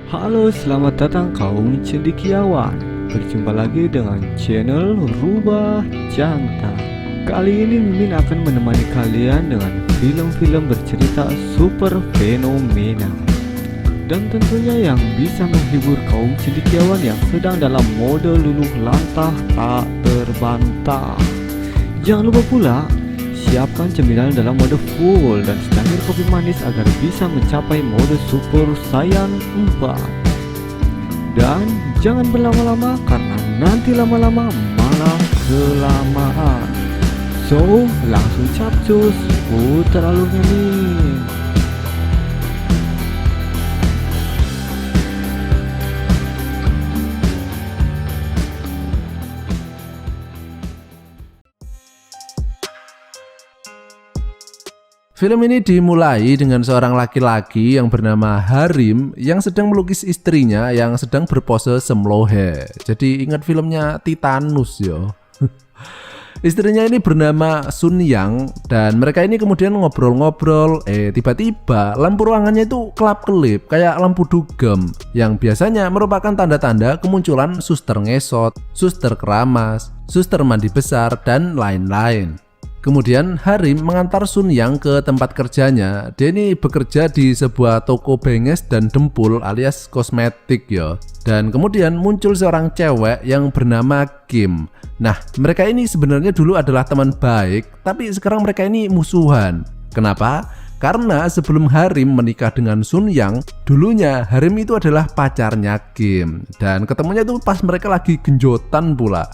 Halo, selamat datang kaum cendekiawan. Berjumpa lagi dengan channel Rubah Jantan. Kali ini Mimin akan menemani kalian dengan film-film bercerita super fenomena, dan tentunya yang bisa menghibur kaum cendekiawan yang sedang dalam mode luluh lantah tak terbantah. Jangan lupa pula siapkan cemilan dalam mode full dan secangkir kopi manis agar bisa mencapai mode super saiyan 4. Dan jangan berlama-lama karena nanti lama-lama malah kelamaan. So, langsung capcus, putar alurnya nih. Film ini dimulai dengan seorang laki-laki yang bernama Harim yang sedang melukis istrinya yang sedang berpose semlohe. Jadi ingat filmnya Titanus yo. Istrinya ini bernama Sun Yang dan mereka ini kemudian ngobrol-ngobrol. Tiba-tiba lampu ruangannya itu kelap-kelip kayak lampu dugem yang biasanya merupakan tanda-tanda kemunculan suster ngesot, suster keramas, suster mandi besar, dan lain-lain. Kemudian Harim mengantar Sun Yang ke tempat kerjanya. Dia ini bekerja di sebuah toko benges dan dempul alias kosmetik ya. Dan kemudian muncul seorang cewek yang bernama Kim. Nah, mereka ini sebenarnya dulu adalah teman baik, tapi sekarang mereka ini musuhan. Kenapa? Karena sebelum Harim menikah dengan Sun Yang, dulunya Harim itu adalah pacarnya Kim. Dan ketemunya itu pas mereka lagi genjotan pula.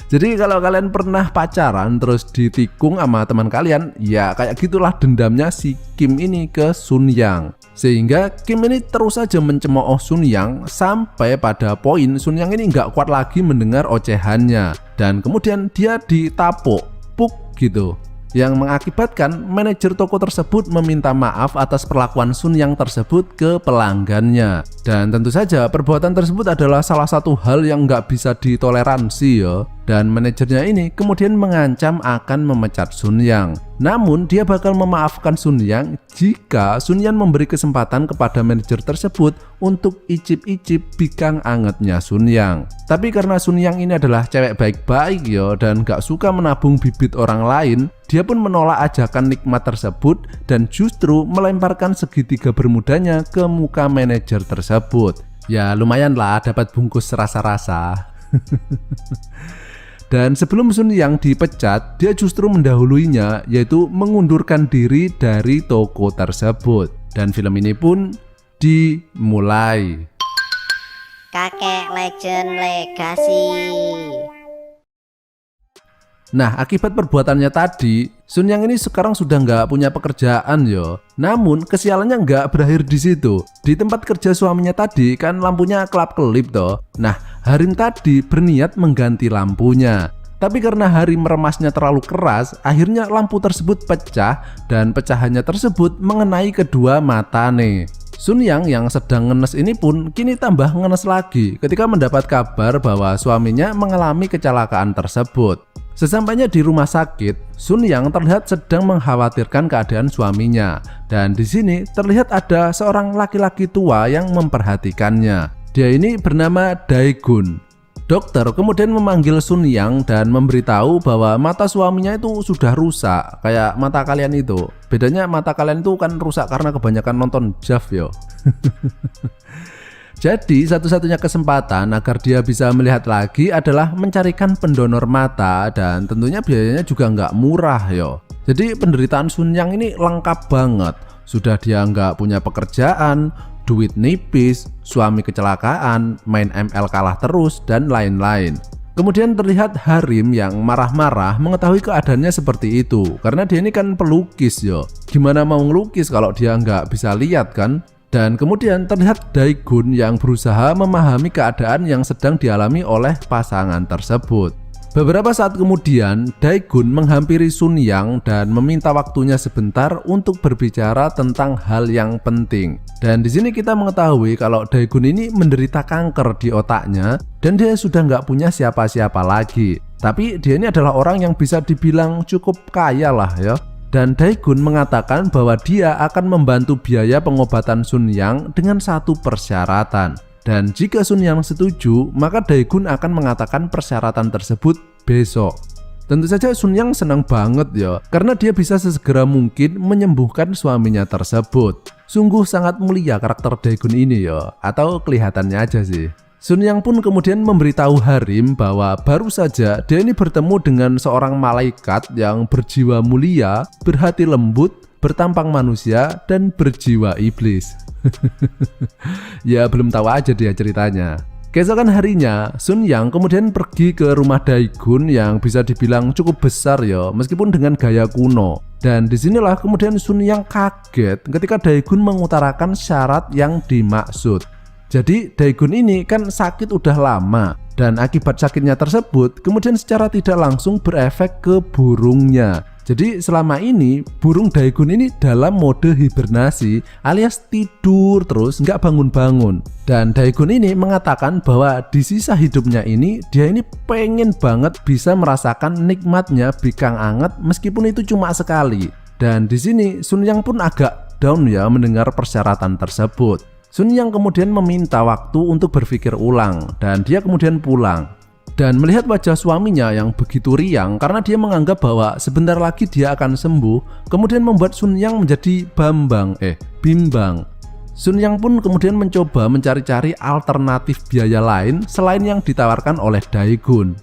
Jadi kalau kalian pernah pacaran terus ditikung sama teman kalian, ya kayak gitulah dendamnya si Kim ini ke Sun Yang. Sehingga Kim ini terus saja mencemooh Sun Yang sampai pada poin Sun Yang ini nggak kuat lagi mendengar ocehannya. Dan kemudian dia ditapuk, puk gitu. Yang mengakibatkan manajer toko tersebut meminta maaf atas perlakuan Sun Yang tersebut ke pelanggannya. Dan tentu saja perbuatan tersebut adalah salah satu hal yang nggak bisa ditoleransi ya. Dan manajernya ini kemudian mengancam akan memecat Sun Yang. Namun dia bakal memaafkan Sun Yang jika Sun Yang memberi kesempatan kepada manajer tersebut untuk icip-icip bikang angetnya Sun Yang. Tapi karena Sun Yang ini adalah cewek baik-baik ya dan gak suka menabung bibit orang lain, dia pun menolak ajakan nikmat tersebut dan justru melemparkan segitiga bermudanya ke muka manajer tersebut. Ya lumayan lah dapat bungkus rasa-rasa. Dan sebelum Sun Yang dipecat, dia justru mendahuluinya, yaitu mengundurkan diri dari toko tersebut. Dan film ini pun dimulai. Kakek Legend Legacy. Nah, akibat perbuatannya tadi, Sun Yang ini sekarang sudah nggak punya pekerjaan yo. Namun kesialannya nggak berakhir di situ. Di tempat kerja suaminya tadi kan lampunya kelap-kelip toh. Nah, Harim tadi berniat mengganti lampunya. Tapi karena Harim meremasnya terlalu keras, akhirnya lampu tersebut pecah dan pecahannya tersebut mengenai kedua matane. Sun Yang yang sedang ngenes ini pun kini tambah ngenes lagi ketika mendapat kabar bahwa suaminya mengalami kecelakaan tersebut. Sesampainya di rumah sakit, Sun Yang terlihat sedang mengkhawatirkan keadaan suaminya. Dan di sini terlihat ada seorang laki-laki tua yang memperhatikannya. Dia ini bernama Daegun. Dokter kemudian memanggil Sun Yang dan memberitahu bahwa mata suaminya itu sudah rusak, kayak mata kalian itu. Bedanya mata kalian itu kan rusak karena kebanyakan nonton JAV yo. Jadi satu-satunya kesempatan agar dia bisa melihat lagi adalah mencarikan pendonor mata dan tentunya biayanya juga nggak murah yo. Jadi penderitaan Sun Yang ini lengkap banget. Sudah dia nggak punya pekerjaan, duit nipis, suami kecelakaan, main ML kalah terus, dan lain-lain. Kemudian terlihat Harim yang marah-marah mengetahui keadaannya seperti itu. Karena dia ini kan pelukis yo. Gimana mau ngelukis kalau dia nggak bisa lihat kan? Dan kemudian terlihat Daegun yang berusaha memahami keadaan yang sedang dialami oleh pasangan tersebut. Beberapa saat kemudian, Daegun menghampiri Sun Yang dan meminta waktunya sebentar untuk berbicara tentang hal yang penting. Dan di sini kita mengetahui kalau Daegun ini menderita kanker di otaknya dan dia sudah nggak punya siapa-siapa lagi. Tapi dia ini adalah orang yang bisa dibilang cukup kaya lah ya. Dan Daegun mengatakan bahwa dia akan membantu biaya pengobatan Sun Yang dengan satu persyaratan. Dan jika Sun Yang setuju, maka Daegun akan mengatakan persyaratan tersebut besok. Tentu saja Sun Yang senang banget ya, karena dia bisa sesegera mungkin menyembuhkan suaminya tersebut. Sungguh sangat mulia karakter Daegun ini ya, atau kelihatannya aja sih. Sun Yang pun kemudian memberitahu Harim bahwa baru saja dia ini bertemu dengan seorang malaikat yang berjiwa mulia, berhati lembut, bertampang manusia, dan berjiwa iblis. Ya belum tahu aja dia ceritanya. Keesokan harinya, Sun Yang kemudian pergi ke rumah Daegun yang bisa dibilang cukup besar ya, meskipun dengan gaya kuno. Dan disinilah kemudian Sun Yang kaget ketika Daegun mengutarakan syarat yang dimaksud. Jadi Daegun ini kan sakit udah lama, dan akibat sakitnya tersebut kemudian secara tidak langsung berefek ke burungnya. Jadi selama ini burung Daegun ini dalam mode hibernasi alias tidur terus nggak bangun-bangun. Dan Daegun ini mengatakan bahwa di sisa hidupnya ini dia ini pengen banget bisa merasakan nikmatnya bikang anget meskipun itu cuma sekali. Dan di sini Sun Yang pun agak down ya mendengar persyaratan tersebut. Sun Yang kemudian meminta waktu untuk berpikir ulang dan dia kemudian pulang. Dan melihat wajah suaminya yang begitu riang karena dia menganggap bahwa sebentar lagi dia akan sembuh, kemudian membuat Sun Yang menjadi bimbang. Sun Yang pun kemudian mencoba mencari-cari alternatif biaya lain selain yang ditawarkan oleh Daegun.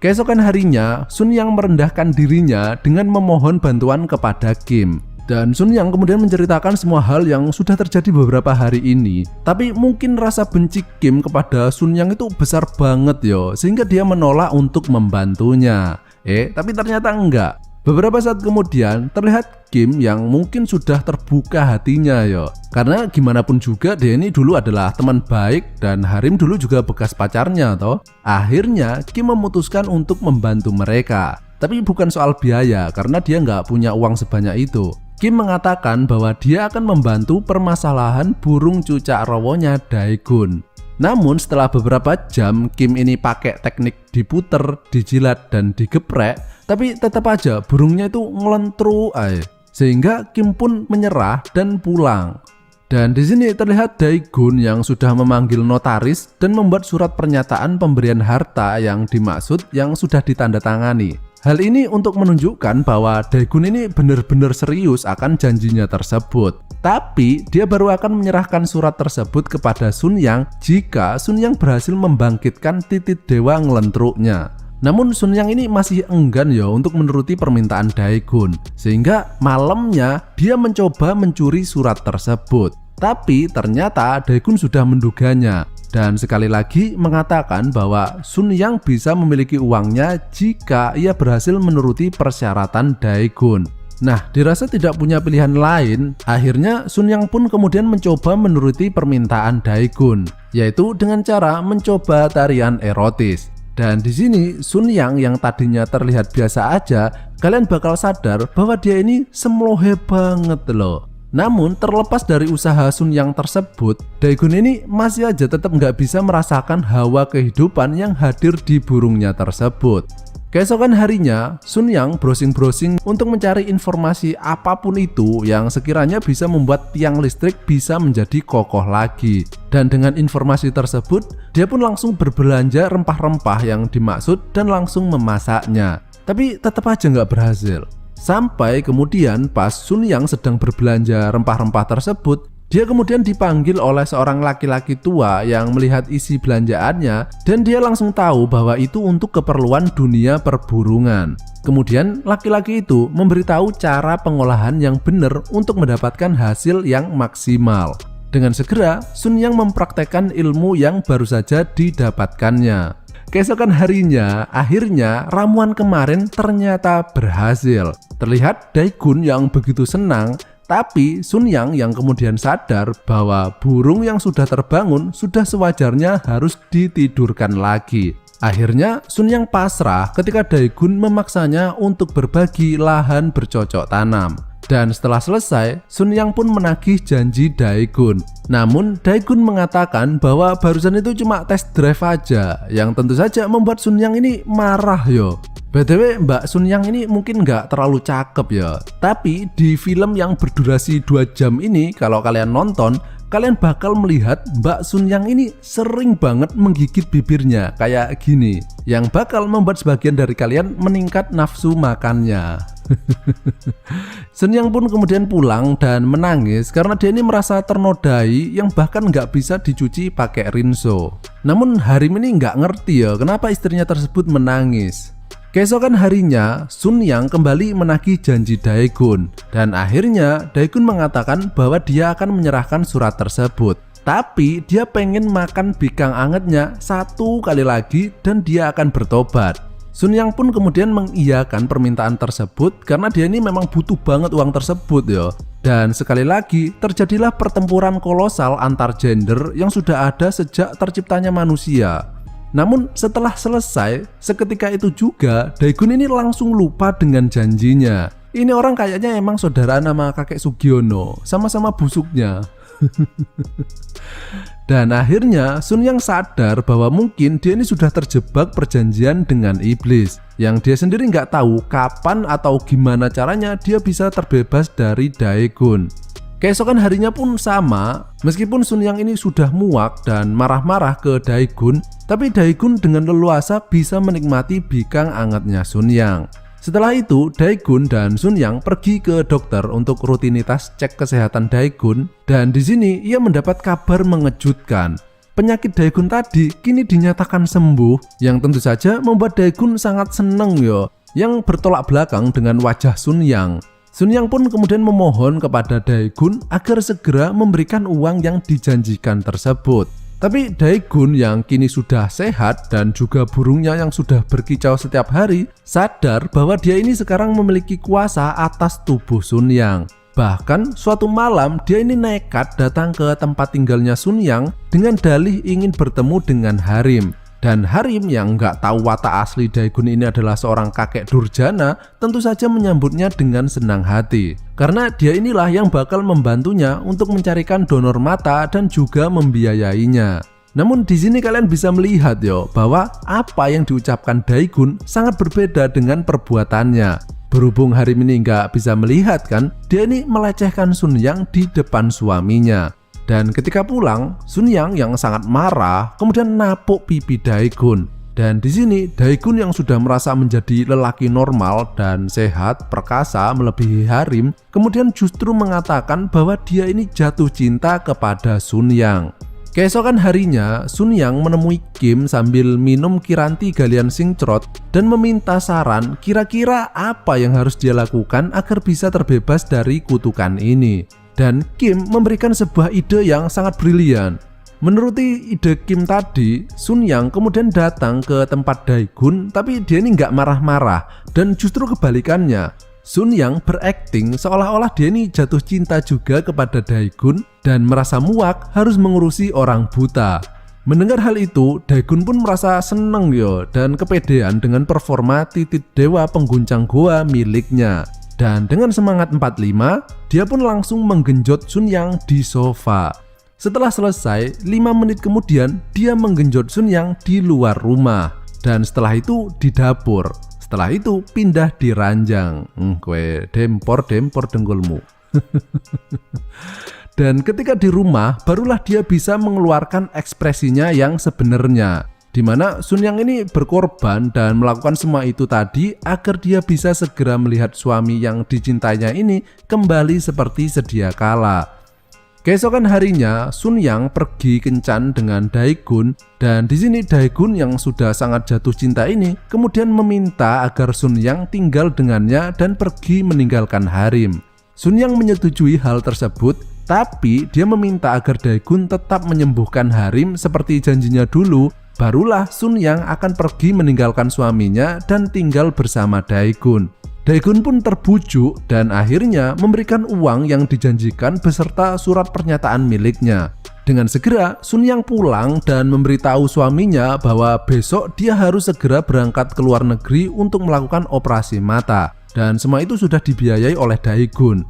Keesokan harinya, Sun Yang merendahkan dirinya dengan memohon bantuan kepada Kim. Dan Sun Yang kemudian menceritakan semua hal yang sudah terjadi beberapa hari ini. Tapi mungkin rasa benci Kim kepada Sun Yang itu besar banget yo, sehingga dia menolak untuk membantunya. Tapi ternyata enggak. Beberapa saat kemudian terlihat Kim yang mungkin sudah terbuka hatinya yo. Karena gimana pun juga dia ini dulu adalah teman baik dan Harim dulu juga bekas pacarnya toh. Akhirnya Kim memutuskan untuk membantu mereka. Tapi bukan soal biaya karena dia nggak punya uang sebanyak itu. Kim mengatakan bahwa dia akan membantu permasalahan burung cucak rowonya Daegun. Namun setelah beberapa jam Kim ini pakai teknik diputer, dijilat, dan digeprek, tapi tetap aja burungnya itu ngelentruk aja. Sehingga Kim pun menyerah dan pulang. Dan di sini terlihat Daegun yang sudah memanggil notaris dan membuat surat pernyataan pemberian harta yang dimaksud yang sudah ditandatangani. Hal ini untuk menunjukkan bahwa Daegun ini benar-benar serius akan janjinya tersebut. Tapi dia baru akan menyerahkan surat tersebut kepada Sun Yang jika Sun Yang berhasil membangkitkan titik dewa ngelentruknya. Namun Sun Yang ini masih enggan ya untuk menuruti permintaan Daegun. Sehingga malamnya dia mencoba mencuri surat tersebut. Tapi ternyata Daegun sudah menduganya. Dan sekali lagi mengatakan bahwa Sun Yang bisa memiliki uangnya jika ia berhasil menuruti persyaratan Daegun. Nah, dirasa tidak punya pilihan lain, akhirnya Sun Yang pun kemudian mencoba menuruti permintaan Daegun, yaitu dengan cara mencoba tarian erotis. Dan di sini Sun yang tadinya terlihat biasa aja, kalian bakal sadar bahwa dia ini semlohe banget loh. Namun terlepas dari usaha Sun Yang tersebut, Daegun ini masih aja tetap nggak bisa merasakan hawa kehidupan yang hadir di burungnya tersebut. Keesokan harinya, Sun Yang browsing-browsing untuk mencari informasi apapun itu yang sekiranya bisa membuat tiang listrik bisa menjadi kokoh lagi. Dan dengan informasi tersebut, dia pun langsung berbelanja rempah-rempah yang dimaksud dan langsung memasaknya. Tapi tetap aja nggak berhasil. Sampai kemudian pas Sun Yang sedang berbelanja rempah-rempah tersebut, dia kemudian dipanggil oleh seorang laki-laki tua yang melihat isi belanjaannya dan dia langsung tahu bahwa itu untuk keperluan dunia perburungan. Kemudian laki-laki itu memberitahu cara pengolahan yang benar untuk mendapatkan hasil yang maksimal. Dengan segera, Sun Yang mempraktekkan ilmu yang baru saja didapatkannya. Keesokan harinya, akhirnya ramuan kemarin ternyata berhasil. Terlihat Daegun yang begitu senang, tapi Sun yang kemudian sadar bahwa burung yang sudah terbangun sudah sewajarnya harus ditidurkan lagi. Akhirnya Sun Yang pasrah ketika Daegun memaksanya untuk berbagi lahan bercocok tanam. Dan setelah selesai, Sun Yang pun menagih janji Daegun. Namun Daegun mengatakan bahwa barusan itu cuma tes drive aja, yang tentu saja membuat Sun Yang ini marah yo. BTW Mbak Sun Yang ini mungkin nggak terlalu cakep ya, tapi di film yang berdurasi 2 jam ini kalau kalian nonton, kalian bakal melihat Mbak Sun Yang ini sering banget menggigit bibirnya kayak gini, yang bakal membuat sebagian dari kalian meningkat nafsu makannya. Sun Yang pun kemudian pulang dan menangis karena dia ini merasa ternodai yang bahkan nggak bisa dicuci pakai rinso. Namun Harim ini nggak ngerti ya kenapa istrinya tersebut menangis. Keesokan harinya, Sun Yang kembali menagih janji Daegun, dan akhirnya Daegun mengatakan bahwa dia akan menyerahkan surat tersebut. Tapi dia pengen makan bikang angetnya 1 kali lagi dan dia akan bertobat. Sun Yang pun kemudian mengiyakan permintaan tersebut karena dia ini memang butuh banget uang tersebut ya. Dan sekali lagi terjadilah pertempuran kolosal antar gender yang sudah ada sejak terciptanya manusia. Namun setelah selesai, seketika itu juga Daegun ini langsung lupa dengan janjinya. Ini orang kayaknya emang saudara nama kakek Sugiono, sama-sama busuknya. Dan akhirnya Sun Yang sadar bahwa mungkin dia ini sudah terjebak perjanjian dengan iblis, yang dia sendiri nggak tahu kapan atau gimana caranya dia bisa terbebas dari Daegun. Keesokan harinya pun sama, meskipun Sun Yang ini sudah muak dan marah-marah ke Daegun, tapi Daegun dengan leluasa bisa menikmati bikang angetnya Sun Yang. Setelah itu, Daegun dan Sun Yang pergi ke dokter untuk rutinitas cek kesehatan Daegun, dan di sini ia mendapat kabar mengejutkan. Penyakit Daegun tadi kini dinyatakan sembuh, yang tentu saja membuat Daegun sangat seneng yo, yang bertolak belakang dengan wajah Sun Yang. Sun Yang pun kemudian memohon kepada Daegun agar segera memberikan uang yang dijanjikan tersebut. Tapi Daegun yang kini sudah sehat dan juga burungnya yang sudah berkicau setiap hari sadar bahwa dia ini sekarang memiliki kuasa atas tubuh Sun Yang. Bahkan suatu malam dia ini nekat datang ke tempat tinggalnya Sun Yang dengan dalih ingin bertemu dengan Harim. Dan Harim yang nggak tahu watak asli Daegun ini adalah seorang kakek durjana tentu saja menyambutnya dengan senang hati. Karena dia inilah yang bakal membantunya untuk mencarikan donor mata dan juga membiayainya. Namun di sini kalian bisa melihat yo bahwa apa yang diucapkan Daegun sangat berbeda dengan perbuatannya. Berhubung Harim ini nggak bisa melihat kan, dia ini melecehkan Sun Yang di depan suaminya. Dan ketika pulang, Sun Yang yang sangat marah kemudian napuk pipi Daegun. Dan di sini Daegun yang sudah merasa menjadi lelaki normal dan sehat, perkasa melebihi Harim, kemudian justru mengatakan bahwa dia ini jatuh cinta kepada Sun Yang. Keesokan harinya, Sun Yang menemui Kim sambil minum Kiranti Galian Singcrot dan meminta saran kira-kira apa yang harus dia lakukan agar bisa terbebas dari kutukan ini. Dan Kim memberikan sebuah ide yang sangat brilian. Menuruti ide Kim tadi, Sun Yang kemudian datang ke tempat Daegun, tapi dia ini nggak marah-marah dan justru kebalikannya. Sun Yang berakting seolah-olah dia ini jatuh cinta juga kepada Daegun dan merasa muak harus mengurusi orang buta. Mendengar hal itu, Daegun pun merasa seneng yo dan kepedean dengan performa titik dewa pengguncang goa miliknya. Dan dengan semangat 45, dia pun langsung menggenjot Sun Yang di sofa. Setelah selesai, 5 menit kemudian dia menggenjot Sun Yang di luar rumah. Dan setelah itu di dapur. Setelah itu pindah di ranjang. Kue dempor dengkulmu. Dan ketika di rumah, barulah dia bisa mengeluarkan ekspresinya yang sebenarnya. Di mana Sun Yang ini berkorban dan melakukan semua itu tadi agar dia bisa segera melihat suami yang dicintainya ini kembali seperti sedia kala. Keesokan harinya, Sun Yang pergi kencan dengan Daegun, dan di sini Daegun yang sudah sangat jatuh cinta ini kemudian meminta agar Sun Yang tinggal dengannya dan pergi meninggalkan Harim. Sun Yang menyetujui hal tersebut, tapi dia meminta agar Daegun tetap menyembuhkan Harim seperti janjinya dulu. Barulah Sun Yang akan pergi meninggalkan suaminya dan tinggal bersama Daegun. Daegun pun terbujuk dan akhirnya memberikan uang yang dijanjikan beserta surat pernyataan miliknya. Dengan segera Sun Yang pulang dan memberitahu suaminya bahwa besok dia harus segera berangkat ke luar negeri untuk melakukan operasi mata. Dan semua itu sudah dibiayai oleh Daegun.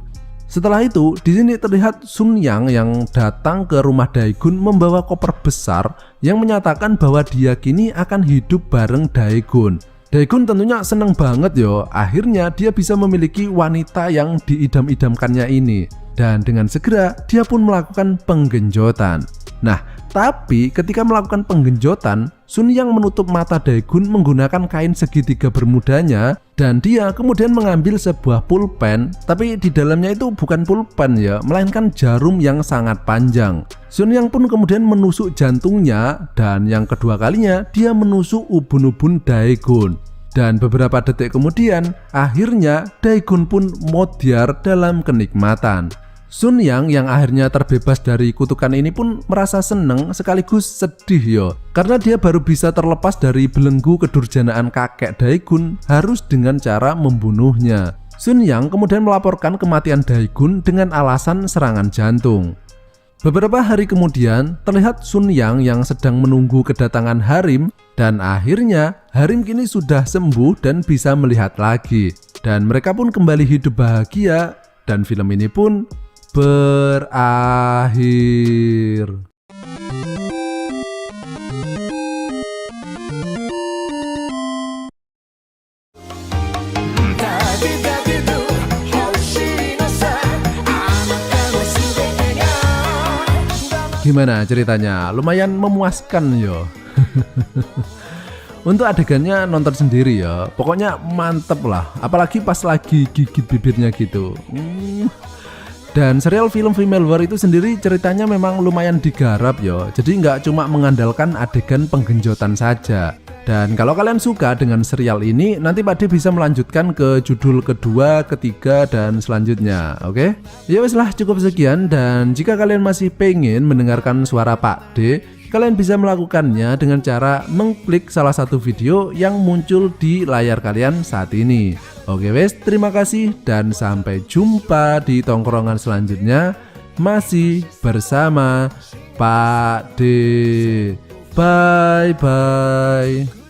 Setelah itu, di sini terlihat Sun Yang yang datang ke rumah Daegun membawa koper besar yang menyatakan bahwa dia kini akan hidup bareng Daegun. Daegun tentunya seneng banget yo, akhirnya dia bisa memiliki wanita yang diidam-idamkannya ini. Dan dengan segera dia pun melakukan penggenjotan. Nah, tapi ketika melakukan penggenjotan, Sun Yang menutup mata Daegun menggunakan kain segitiga bermudanya dan dia kemudian mengambil sebuah pulpen, tapi di dalamnya itu bukan pulpen ya, melainkan jarum yang sangat panjang. Sun Yang pun kemudian menusuk jantungnya dan yang kedua kalinya dia menusuk ubun-ubun Daegun. Dan beberapa detik kemudian, akhirnya Daegun pun modiar dalam kenikmatan. Sun Yang yang akhirnya terbebas dari kutukan ini pun merasa seneng sekaligus sedih yo, karena dia baru bisa terlepas dari belenggu kedurjanaan kakek Daegun harus dengan cara membunuhnya. Sun Yang kemudian melaporkan kematian Daegun dengan alasan serangan jantung. Beberapa hari kemudian terlihat Sun Yang yang sedang menunggu kedatangan Harim, dan akhirnya Harim kini sudah sembuh dan bisa melihat lagi, dan mereka pun kembali hidup bahagia dan film ini pun berakhir. Gimana ceritanya? Lumayan memuaskan yo. Untuk adegannya nonton sendiri ya. Pokoknya mantep lah. Apalagi pas lagi gigit bibirnya gitu. Dan serial film Female War itu sendiri ceritanya memang lumayan digarap yo. Jadi nggak cuma mengandalkan adegan penggenjotan saja. Dan kalau kalian suka dengan serial ini, nanti Pak D bisa melanjutkan ke judul kedua, ketiga, dan selanjutnya. Oke? Ya wes lah, cukup sekian. Dan jika kalian masih pengen mendengarkan suara Pak D, kalian bisa melakukannya dengan cara mengklik salah satu video yang muncul di layar kalian saat ini. Oke wes, terima kasih dan sampai jumpa di tongkrongan selanjutnya. Masih bersama Pak D. Bye bye.